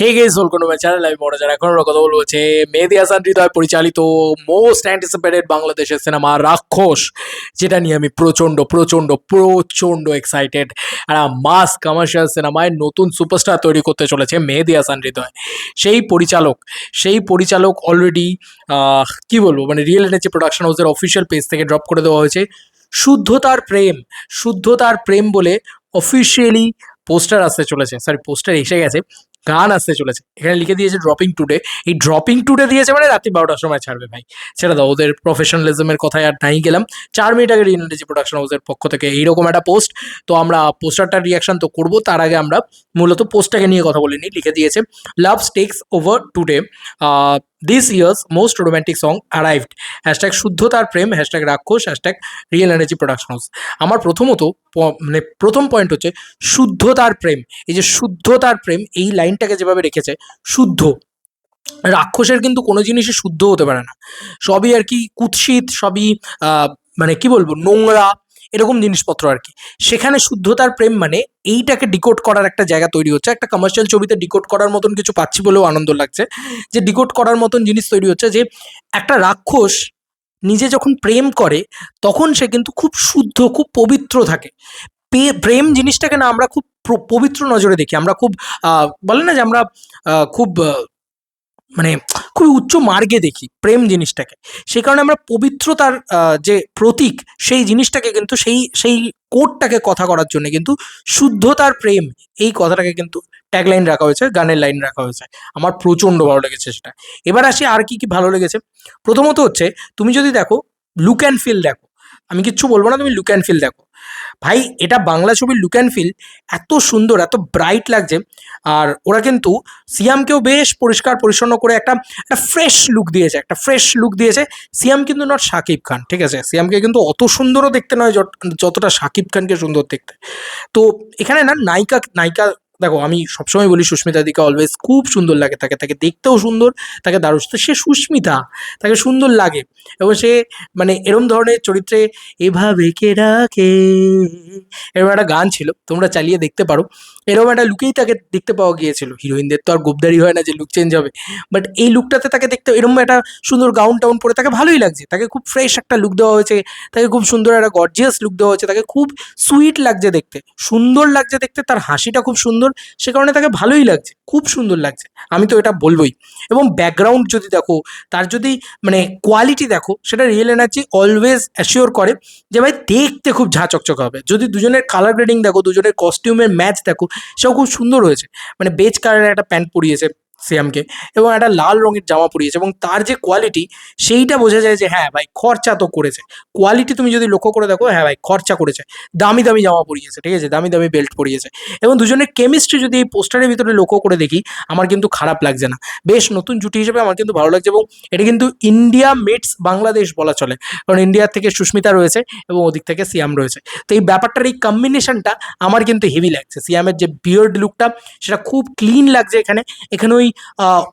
Hey guys welcome to my channel. আমি মনোজার। এখন আমরা কথা বলবো হচ্ছে মেহেদী হাসান হৃদয় পরিচালিত মোস্ট অ্যান্টিসিপেটেড বাংলাদেশের সিনেমা রাক্ষস, যেটা নিয়ে আমি প্রচণ্ড প্রচণ্ড প্রচণ্ড এক্সাইটেড। আর মাস কমার্শিয়াল সিনেমায় নতুন সুপারস্টার তৈরি করতে চলেছে মেহেদী হাসান হৃদয়। সেই পরিচালক অলরেডি কি বলবো, মানে রিয়েল এনেছি প্রোডাকশন হাউসের অফিসিয়াল পেজ থেকে ড্রপ করে দেওয়া হয়েছে শুদ্ধতার প্রেম, শুদ্ধতার প্রেম বলে অফিসিয়ালি পোস্টার আসতে চলেছে। সরি, পোস্টার এসে গেছে, গান আসতে চলেছে। এখানে লিখে দিয়েছে ড্রপিং টুডে। এই ড্রপিং টুডে দিয়েছে মানে রাত্রি 12টার সময় ছাড়বে ভাই। সেটা দাও, ওদের প্রফেশনালিজমের কথায় আর নাই গেলাম। 4 মিনিট আগে রিয়েলিটি প্রোডাকশন হাউসের পক্ষ থেকে এইরকম একটা পোস্ট। তো আমরা পোস্টারটার রিয়াকশন তো করবো, তার আগে আমরা মূলত পোস্টটাকে নিয়ে কথা বলিনি। লিখে দিয়েছে love takes over today, this year's most romantic song arrived, hashtag শুদ্ধতার প্রেম, হ্যাশট্যাগ রাক্ষস, hashtag real energy production house. আমার প্রথমত মানে প্রথম পয়েন্ট হচ্ছে শুদ্ধতার প্রেম। এই যে শুদ্ধতার প্রেম, এই লাইনটাকে যেভাবে রেখেছে, শুদ্ধ, রাক্ষসের কিন্তু কোনো জিনিসই শুদ্ধ হতে পারে না। সবই আর কি কুৎসিত, সবই মানে কি বলবো, নোংরা, এরকম জিনিসপত্র আর কি। সেখানে শুদ্ধতার প্রেম মানে এইটাকে ডিকোড করার একটা জায়গা তৈরি হচ্ছে। একটা কমার্শিয়াল ছবিতে ডিকোড করার মতন কিছু পাচ্ছি বলেও আনন্দ লাগছে, যে ডিকোড করার মতন জিনিস তৈরি হচ্ছে, যে একটা রাক্ষস নিজে যখন প্রেম করে তখন সে কিন্তু খুব শুদ্ধ, খুব পবিত্র থাকে। প্রেম জিনিসটাকে না আমরা খুব পবিত্র নজরে দেখি। আমরা খুব বলে না যে আমরা খুব মানে খুবই উচ্চ মার্গে দেখি প্রেম জিনিসটাকে। সেই কারণে আমরা পবিত্রতার যে প্রতীক, সেই জিনিসটাকে কিন্তু সেই সেই কোডটাকে কথা করার জন্য কিন্তু শুদ্ধতার প্রেম, এই কথাটাকে কিন্তু ট্যাগলাইন রাখা হয়েছে, গানের লাইন রাখা হয়েছে। আমার প্রচণ্ড ভালো লেগেছে সেটা। এবার আসি আর কি কি ভালো লেগেছে। প্রথমত হচ্ছে, তুমি যদি দেখো, লুক অ্যান্ড ফিল দেখো, আমি কিচ্ছু বলবো না, তুমি লুক অ্যান্ড ফিল দেখো ভাই। এটা বাংলা ছবির লুক অ্যান্ড ফিল এত সুন্দর, এত ব্রাইট লাগছে। আর ওরা কিন্তু সিয়ামকেও বেশ পরিষ্কার পরিচ্ছন্ন করে একটা একটা ফ্রেশ লুক দিয়েছে, একটা ফ্রেশ লুক দিয়েছে। সিয়াম কিন্তু নট শাকিব খান, ঠিক আছে? সিয়ামকে কিন্তু অত সুন্দরও দেখতে নয় যতটা শাকিব খানকে সুন্দর দেখতে। তো এখানে না নায়িকা নায়িকা দেখো, আমি সবসময় বলি সুস্মিতা দিকে অলওয়েজ খুব সুন্দর লাগে, তাকে তাকে দেখতেও সুন্দর, তাকে দারুণ তো, সে সুস্মিতা, তাকে সুন্দর লাগে। এবং সে মানে এরম ধরনের চরিত্রে এভাবে কে ডাকে, এরকম একটা গান ছিল, তোমরা চালিয়ে দেখতে পারো। এরকম একটা লুকেই তাকে দেখতে পাওয়া গিয়েছিল। হিরোইনদের তো আর গোবদারি হয় না যে লুক চেঞ্জ হবে, বাট এই লুকটাতে তাকে দেখতে এরকম একটা সুন্দর গাউন টাউন পরে তাকে ভালোই লাগছে। তাকে খুব ফ্রেশ একটা লুক দেওয়া হয়েছে, তাকে খুব সুন্দর একটা গর্জিয়াস লুক দেওয়া হয়েছে, তাকে খুব সুইট লাগছে দেখতে, সুন্দর লাগছে দেখতে, তার হাসিটা খুব সুন্দর, সে কারণে তাকে ভালোই লাগছে, খুব সুন্দর লাগছে। আমি তো এটা বলবোই। এবং ব্যাকগ্রাউন্ড যদি দেখো, তার যদি মানে কোয়ালিটি দেখো, সেটা রিয়েল এনার্জি অলওয়েজ অ্যাসিওর করে যে ভাই দেখতে খুব ঝাঁ চকচকে হবে। যদি দুজনের কালার গ্রেডিং দেখো, দুজনের কস্টিউমের ম্যাচ দেখো, সেও খুব সুন্দর হয়েছে। মানে বেজ কালারের একটা প্যান্ট পরিয়েছে সিয়ামকে, এবং একটা লাল রঙের জামা পরিয়েছে, এবং তার যে কোয়ালিটি, সেইটা বোঝা যায় যে হ্যাঁ ভাই খরচা তো করেছে। কোয়ালিটি তুমি যদি লক্ষ্য করে দেখো, হ্যাঁ ভাই খরচা করেছে। দামি দামি জামা পরিয়েছে, ঠিক আছে, দামি দামি বেল্ট পরিয়েছে। এবং দুজনের কেমিস্ট্রি যদি এই পোস্টারের ভিতরে লক্ষ্য করে দেখি, আমার কিন্তু খারাপ লাগছে না। বেশ নতুন জুটি হিসেবে আমার কিন্তু ভালো লাগছে। এবং এটা কিন্তু ইন্ডিয়া মিটস বাংলাদেশ বলা চলে, কারণ ইন্ডিয়ার থেকে সুস্মিতা রয়েছে এবং ওদিক থেকে সিয়াম রয়েছে। তো এই ব্যাপারটার এই কম্বিনেশনটা আমার কিন্তু হেভি লাগছে। সিয়ামের যে বিয়ার্ড লুকটা, সেটা খুব ক্লিন লাগছে এখানে। এখানে ওই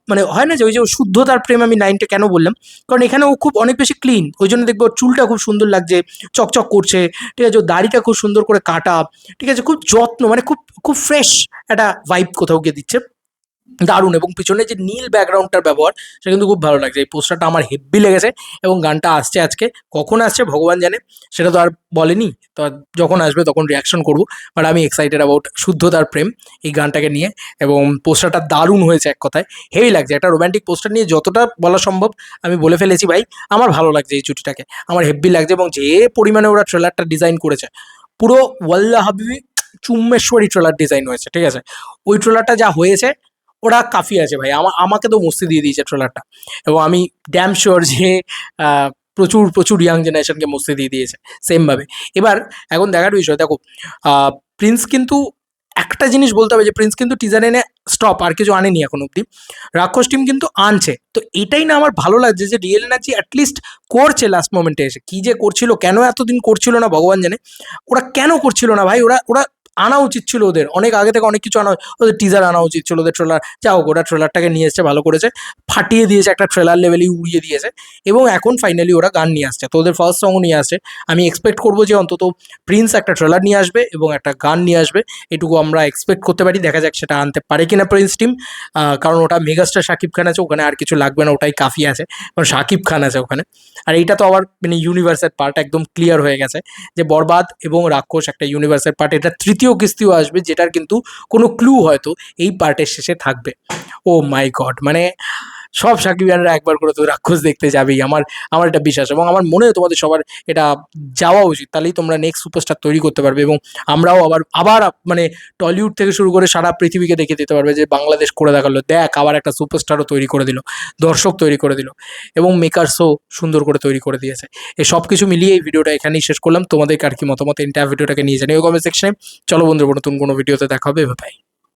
মানে হয় না যে ওই যে শুদ্ধতার প্রেম, আমি লাইনটা কেন বললাম, কারণ এখানে ও খুব অনেক বেশি ক্লিন, ওই জন্য দেখবো ওর চুলটা খুব সুন্দর লাগছে, চকচক করছে, ঠিক আছে, ওর দাড়িটা খুব সুন্দর করে কাটা, ঠিক আছে, খুব যত্ন, মানে খুব খুব ফ্রেশ একটা ভাইব কোথাও গিয়ে দিচ্ছে, দারুণ। এবং পিছনে যে নীল ব্যাকগ্রাউন্ডটার ব্যবহার, সেটা কিন্তু খুব ভালো লাগছে। এই পোস্টারটা আমার হেব্বি লেগেছে। এবং গানটা আসছে আজকে, কখন আসছে ভগবান জানে, সেটা তো আর বলেনি। তো যখন আসবে তখন রিয়াকশন করবো। বাট আমি এক্সাইটেড অ্যাবাউট শুদ্ধতার প্রেম এই গানটাকে নিয়ে। এবং পোস্টারটা দারুণ হয়েছে, এক কথায় হেভি লাগছে। একটা রোম্যান্টিক পোস্টার নিয়ে যতটা বলা সম্ভব আমি বলে ফেলেছি ভাই। আমার ভালো লাগছে এই জুটিটাকে, আমার হেব্বি লাগছে। এবং যে পরিমাণে ওরা ট্রেলারটা ডিজাইন করেছে, পুরো ওয়াল্লা হাবিবি চুম্বেশ্বরী ট্রেলার ডিজাইন হয়েছে, ঠিক আছে? ওই ট্রেলারটা যা হয়েছে, ওরা কাফি আছে ভাই। আমাকে তো মস্তি দিয়ে দিয়েছে ট্রেলারটা। এবং আমি ড্যাম শিওর যে প্রচুর প্রচুর ইয়াং জেনারেশনকে মস্তি দিয়ে দিয়েছে সেমভাবে। এবার এখন দেখার বিষয়, দেখো, প্রিন্স কিন্তু একটা জিনিস বলতে হবে, যে প্রিন্স কিন্তু টিজার এনে স্টপ, আর কিছু আনেনি এখন অব্দি। রাক্ষস টিম কিন্তু আনছে। তো এটাই না আমার ভালো লাগছে, যে রিয়েল এনার্জি অ্যাটলিস্ট করছে লাস্ট মোমেন্টে এসে। কি যে করছিল, কেন এতদিন করছিল না ভগবান জানে। ওরা কেন করছিল না ভাই, ওরা ওরা আনা উচিত ছিল ওদের, অনেক আগে থেকে অনেক কিছু আনা, ওদের টিজার আনা উচিত ছিল, ওদের ট্রেলার, যা হোক ওরা ট্রেলারটাকে নিয়ে এসছে, ভালো করেছে, ফাটিয়ে দিয়েছে, একটা ট্রেলার লেভেলেই উড়িয়ে দিয়েছে, এবং এখন ফাইনালি ওরা গান নিয়ে আসছে, তো ওদের ফার্স্ট সংও নিয়ে আসছে। আমি এক্সপেক্ট করবো যে অন্তত প্রিন্স একটা ট্রেলার নিয়ে আসবে এবং একটা গান নিয়ে আসবে, এটুকু আমরা এক্সপেক্ট করতে পারি, দেখা যাক সেটা আনতে পারে কিনা প্রিন্স টিম, কারণ ওটা মেগাস্টার শাকিব খান আছে ওখানে, আর কিছু লাগবে না, ওটাই কাফি আছে, কারণ শাকিব খান আছে ওখানে। আর এইটা তো আবার মানে ইউনিভার্সের পার্ট একদম ক্লিয়ার হয়ে গেছে যে বরবাদ এবং রাক্ষস একটা ইউনিভার্সের পার্ট, এটা তৃতীয় কিস্তিও আসবে, যেটার কিন্তু কোনো ক্লু হয়তো এই পার্টের শেষে থাকবে। ও মাই গড, মানে সব সাকিবিয়ানরা একবার করে তো রাক্ষস দেখতে যাবেই, আমার আমার এটা বিশ্বাস, এবং আমার মনে হয় তোমাদের সবার এটা যাওয়া উচিত, তাহলেই তোমরা নেক্সট সুপারস্টার তৈরি করতে পারবে, এবং আমরাও আবার আবার মানে টলিউড থেকে শুরু করে সারা পৃথিবীকে দেখিয়ে দিতে পারবে যে বাংলাদেশ করে দেখালো, দেখ আবার একটা সুপারস্টারও তৈরি করে দিল, দর্শক তৈরি করে দিল, এবং মেকার্সও সুন্দর করে তৈরি করে দিয়েছে। এই সব কিছু মিলিয়ে এই ভিডিওটা এখানেই শেষ করলাম, তোমাদের আর কি মতামত এন্টায়ার ভিডিওটাকে নিয়ে জানিও কমেন্ট সেকশনে। চলো বন্ধুরা, নতুন কোনো ভিডিওতে দেখা হবে, বাই।